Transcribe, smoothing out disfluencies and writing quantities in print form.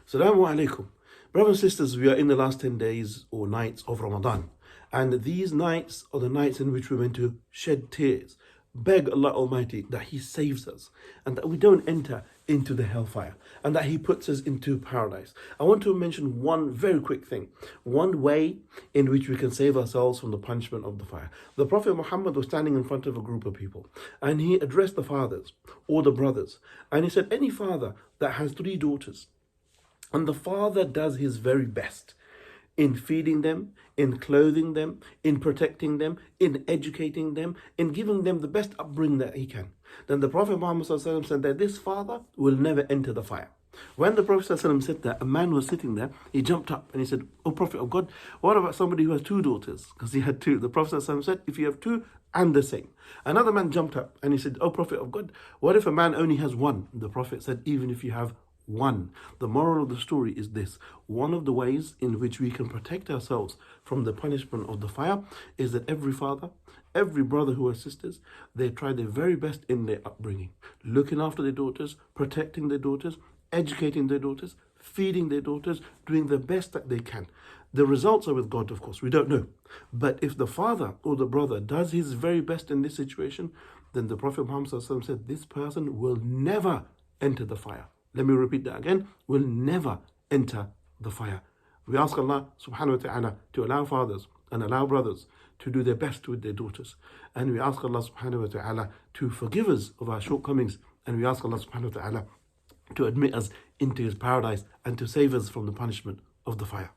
Assalamu alaikum. Brothers and sisters, we are in the last 10 days or nights of Ramadan. And these nights are the nights in which we're meant to shed tears, beg Allah Almighty that He saves us and that we don't enter into the hellfire and that He puts us into paradise. I want to mention one very quick thing, one way in which we can save ourselves from the punishment of the fire. The Prophet Muhammad was standing in front of a group of people and he addressed the fathers or the brothers, and he said, any father that has 3 daughters and the father does his very best in feeding them, in clothing them, in protecting them, in educating them, in giving them the best upbringing that he can, then the Prophet Muhammad said that this father will never enter the fire. When the Prophet said that, a man was sitting there, he jumped up and he said, "O Prophet of God, what about somebody who has 2 daughters?" Because he had 2. The Prophet said, if you have 2 and the same. Another man jumped up and he said, "O Prophet of God, what if a man only has 1? The Prophet said, even if you have 1. The moral of the story is this: one of the ways in which we can protect ourselves from the punishment of the fire is that every father, every brother who has sisters, they try their very best in their upbringing, looking after their daughters, protecting their daughters, educating their daughters, feeding their daughters, doing the best that they can. The results are with God, of course, we don't know. But if the father or the brother does his very best in this situation, then the Prophet Muhammad said, this person will never enter the fire. Let me repeat that again, will never enter the fire. We ask Allah subhanahu wa ta'ala to allow fathers and allow brothers to do their best with their daughters. And we ask Allah subhanahu wa ta'ala to forgive us of our shortcomings. And we ask Allah subhanahu wa ta'ala to admit us into His paradise and to save us from the punishment of the fire.